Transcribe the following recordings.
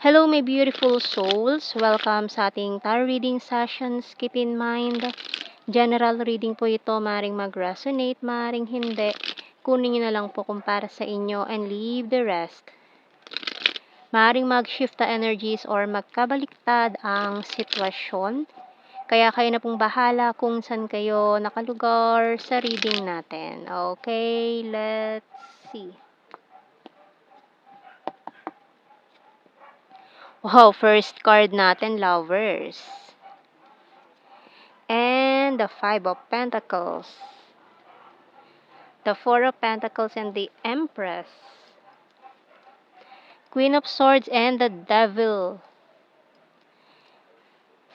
Hello, my beautiful souls. Welcome sa ating tarot reading sessions. Keep in mind, general reading po ito. Maring mag-resonate, maring hindi. Kunin nyo na lang po kung para sa inyo and leave the rest. Maring mag-shift the energies or magkabaliktad ang sitwasyon. Kaya kayo na pong bahala kung saan kayo nakalugar sa reading natin. Okay, let's see. Wow, first card natin, Lovers. And the Five of Pentacles. The Four of Pentacles and the Empress. Queen of Swords and the Devil.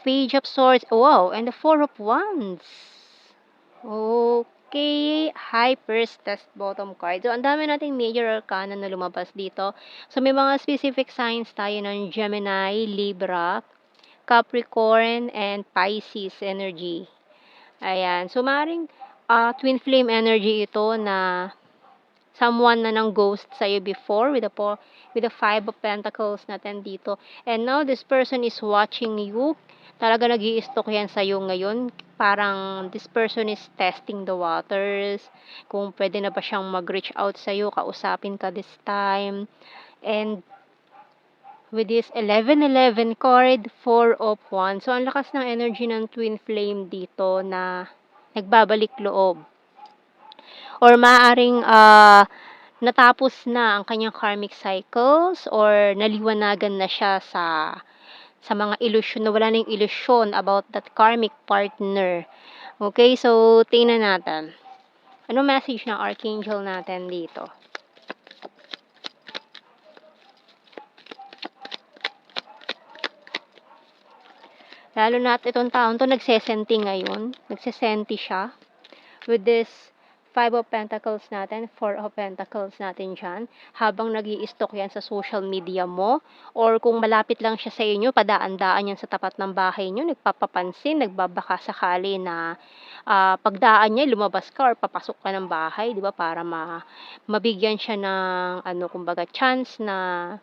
Page of Swords. Wow, and the Four of Wands. Okay, High Priestess bottom card. So, ang dami nating major arcana na lumabas dito. So, may mga specific signs tayo ng Gemini, Libra, Capricorn, and Pisces energy. Ayan. So, maaaring twin flame energy ito na someone na nang ghost sa'yo before with the Five of Pentacles natin dito. And now, this person is watching you. Talaga nag-i-stalk yan sa'yo ngayon. Parang this person is testing the waters. Kung pwede na ba siyang mag-reach out sa'yo, kausapin ka this time. And with this 11-11 card, 4 of Wands. So, ang lakas ng energy ng twin flame dito na nagbabalik loob. Or maaring natapos na ang kanyang karmic cycles or naliwanagan na siya sa mga ilusyon, na wala na yung ilusyon about that karmic partner. Okay, so tingnan natin. Ano message ng Archangel natin dito? Lalo na at itong taon to nagsesenti ngayon. Nagsesenti siya with this Five of Pentacles natin, Four of Pentacles natin dyan, habang nag-i-stalk yan sa social media mo, or kung malapit lang siya sa inyo, padaan-daan yan sa tapat ng bahay nyo, nagpapapansin, nagbabaka sakali na pagdaan niya, lumabas ka or papasok ka ng bahay, di ba, para mabigyan siya ng, kumbaga, chance na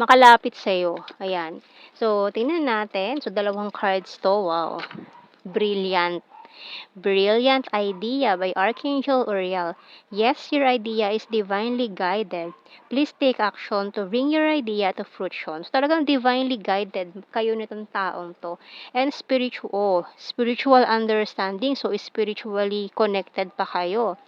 makalapit sa'yo. Ayan. So, tingnan natin. So, dalawang cards to. Wow. Brilliant. Brilliant idea by Archangel Uriel. Yes, your idea is divinely guided. Please take action to bring your idea to fruition. So, talagang divinely guided kayo nitong taong to. And spiritual understanding. So, spiritually connected pa kayo.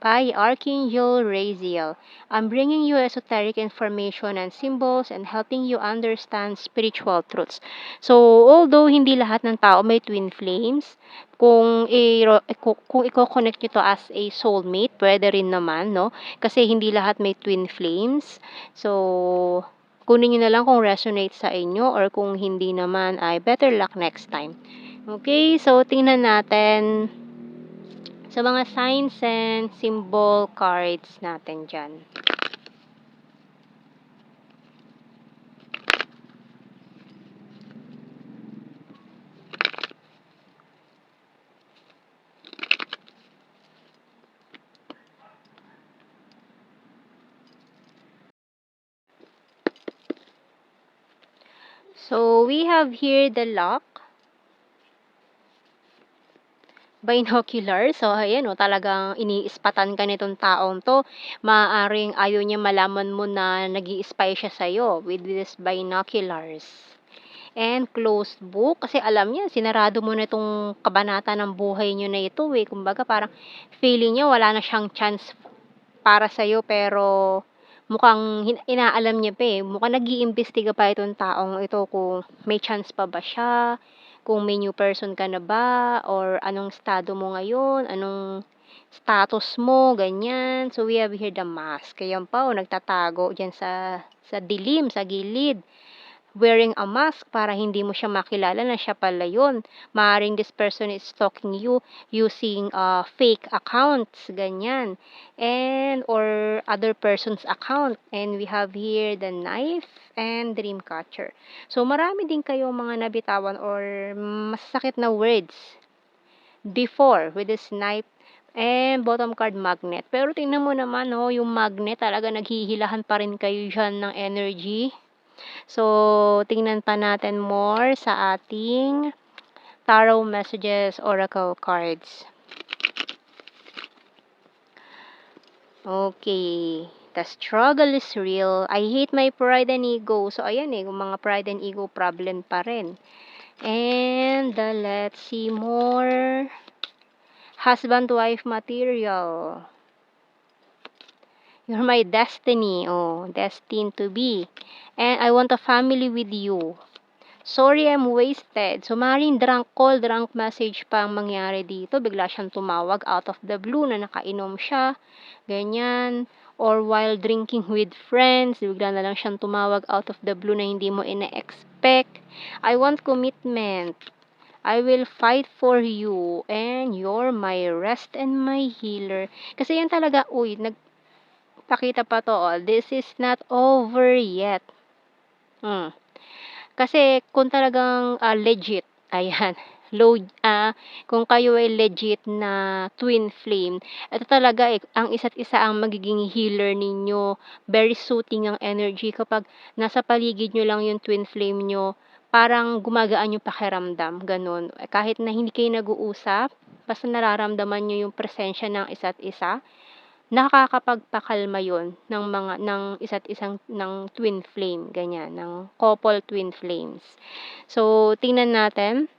By Archangel Raziel. I'm bringing you esoteric information and symbols and helping you understand spiritual truths. So, although hindi lahat ng tao may twin flames, kung i-connect nyo to as a soulmate, pwede rin naman, no? Kasi hindi lahat may twin flames. So, kunin nyo na lang kung resonate sa inyo, or kung hindi naman ay better luck next time. Okay, so tingnan natin sa mga signs and symbol cards natin dyan. So, we have here the lock, binocular. So, ayan o, talagang iniispatan ka nitong taong to. Maaaring ayaw niya malaman mo na nag-i-spy siya sa'yo with this binoculars. And closed book, kasi alam niya, sinarado mo na itong kabanata ng buhay niyo na ito eh. Kumbaga, parang feeling niya wala na siyang chance para sa'yo, pero mukhang inaalam niya pa eh. Mukhang nag-iimbestiga pa itong taong ito kung may chance pa ba siya, kung may new person ka na ba, or anong estado mo ngayon, anong status mo, ganyan. So, we have here the mask. Kaya pa, nagtatago dyan sa dilim, sa gilid, wearing a mask para hindi mo siya makilala na siya pala yun. Maaaring this person is stalking you using fake accounts, ganyan. And, or other person's account. And we have here the knife and dream catcher. So, marami din kayong mga nabitawan or masakit na words before with this knife And bottom card, magnet. Pero tingnan mo naman, oh, yung magnet talaga naghihilahan pa rin kayo diyan ng energy. So, tingnan pa natin more sa ating Tarot Messages Oracle cards. Okay. The struggle is real. I hate my pride and ego. So, ayan eh, mga pride and ego problem pa rin. And let's see more. Husband-wife material. You're my destiny. Oh, destined to be. And I want a family with you. Sorry, I'm wasted. So, maaaring drunk call, drunk message pa ang mangyari dito. Bigla siyang tumawag out of the blue na nakainom siya. Ganyan. Or while drinking with friends, bigla na lang siyang tumawag out of the blue na hindi mo ina-expect. I want commitment. I will fight for you. And you're my rest and my healer. Kasi yan talaga, uy, nagpakita pa to. Oh, this is not over yet. Kasi kung talagang legit, ayan, low, kung kayo ay legit na twin flame, ito talaga ang isa't isa ang magiging healer ninyo. Very soothing ang energy kapag nasa paligid nyo lang yung twin flame nyo, parang gumagaan yung pakiramdam, ganun. Kahit na hindi kayo nag-uusap, basta nararamdaman nyo yung presensya ng isa't isa, nakakapagpakalma yon ng isa't isang ng twin flame, ganyan, ng couple twin flames. So, tingnan natin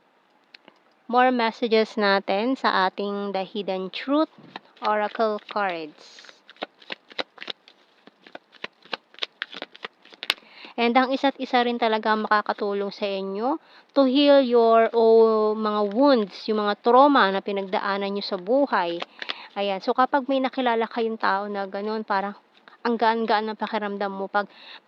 more messages natin sa ating The Hidden Truth Oracle cards. And ang isa't isa rin talaga makakatulong sa inyo to heal your mga wounds, yung mga trauma na pinagdaanan nyo sa buhay. Ayan. So, kapag may nakilala kayong tao na gano'n, parang ang gaan-gaan ng pakiramdam mo.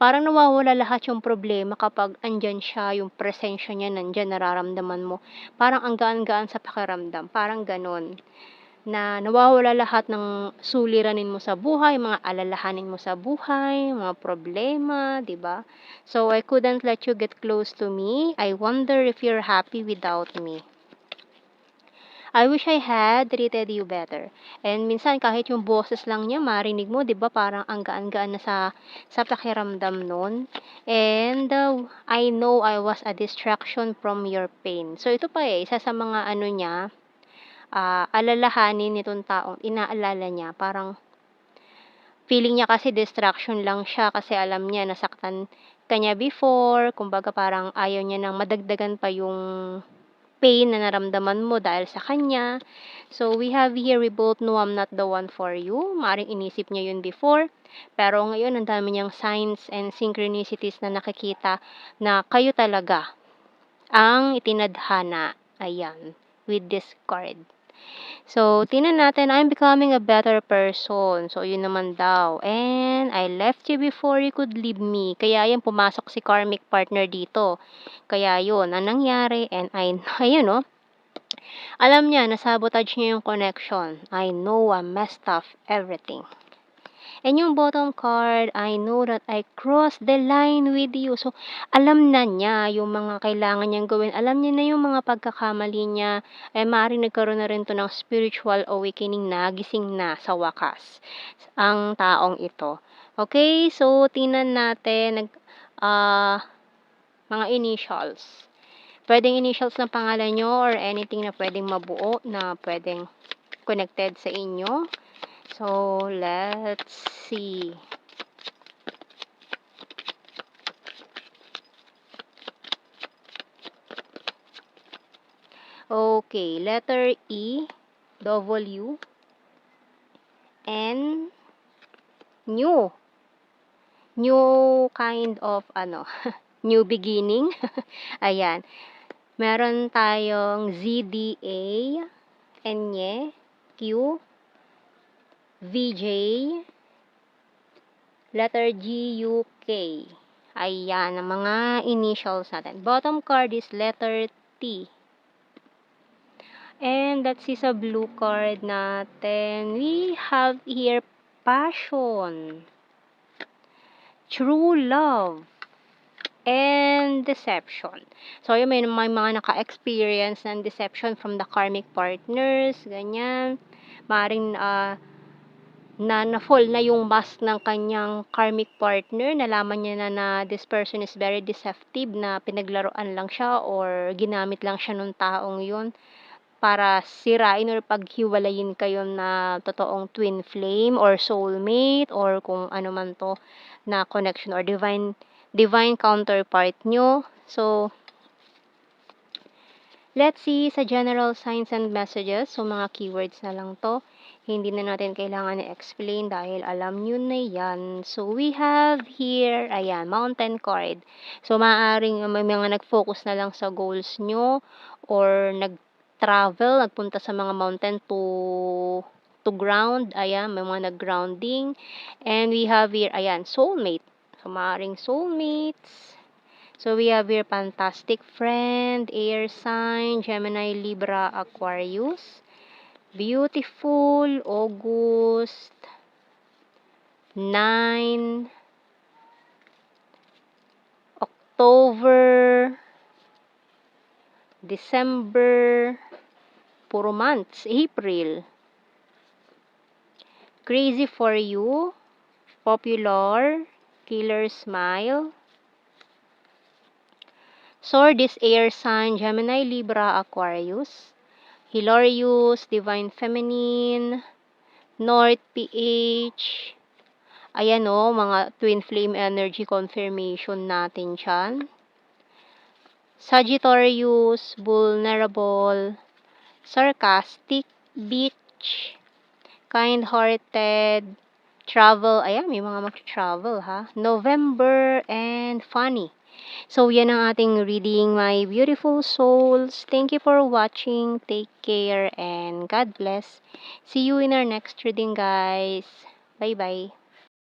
Parang nawawala lahat yung problema kapag andyan siya, yung presensya niya nandyan, nararamdaman mo. Parang ang gaan-gaan sa pakiramdam. Parang gano'n. Na nawawala lahat ng suliranin mo sa buhay, mga alalahanin mo sa buhay, mga problema, 'di ba? So, I couldn't let you get close to me. I wonder if you're happy without me. I wish I had treated you better. And minsan kahit yung boses lang niya marinig mo, 'di ba, parang ang gaan-gaan na sa pakiramdam nun. And I know I was a distraction from your pain. So ito pa isa sa mga ano niya, alalahanin nitong taong inaalala niya, parang feeling niya kasi distraction lang siya kasi alam niya nasaktan kanya before, kumbaga parang ayaw niya nang madagdagan pa yung pain na naramdaman mo dahil sa kanya. So, we have here, we both know I'm not the one for you. Maring inisip niya yun before. Pero ngayon, ang dami niyang signs and synchronicities na nakikita na kayo talaga ang itinadhana. Ayan, with this card. So, tingnan natin, I'm becoming a better person. So, yun naman daw. And, I left you before you could leave me. Kaya yan, pumasok si karmic partner dito. Kaya yun, ang nangyari. And, ayun, no? Alam niya, nasabotage niya yung connection. I know I messed up everything. And yung bottom card, I know that I crossed the line with you. So, alam na niya yung mga kailangan niyang gawin. Alam niya na yung mga pagkakamali niya. Maaaring nagkaroon na rin to ng spiritual awakening na, gising na sa wakas ang taong ito. Okay, so tingnan natin mga initials. Pwedeng initials ng pangalan nyo or anything na pwedeng mabuo na pwedeng connected sa inyo. So, let's see. Okay, letter E, W, N, new. New kind of, new beginning. Ayan. Meron tayong ZDA, Enye, Q, VJ, letter G, U, K. Ayan, ang mga initials natin. Bottom card is letter T. And let's see sa blue card natin. We have here passion, true love, and deception. So, yun, may mga naka-experience ng deception from the karmic partners, ganyan. Maring na-fall na yung mask ng kanyang karmic partner, nalaman niya na this person is very deceptive, na pinaglaruan lang siya or ginamit lang siya nung taong yun para sirain or paghiwalayin kayo na totoong twin flame or soulmate or kung ano man to na connection or divine counterpart nyo. So, let's see sa general signs and messages. So, mga keywords na lang to. Hindi na natin kailangan i-explain dahil alam nyo na yan. So, we have here, ayan, mountain card. So, maaaring may mga nag-focus na lang sa goals nyo or nagpunta sa mga mountain to ground. Ayan, may mga nag-grounding. And we have here, ayan, soulmate. So, maaaring soulmates. So, we have here fantastic friend, air sign, Gemini, Libra, Aquarius. Beautiful, August 9, October, December, puro months, April. Crazy for you, popular, killer smile. Sword is air sign, Gemini, Libra, Aquarius. Hilarious, divine feminine, North PH. Ayan o, mga twin flame energy confirmation natin dyan. Sagittarius, vulnerable, sarcastic, bitch, kind-hearted, travel. Ayan, may mga mag-travel ha. November and funny. So, yan ang ating reading, my beautiful souls. Thank you for watching. Take care and God bless. See you in our next reading, guys. Bye-bye.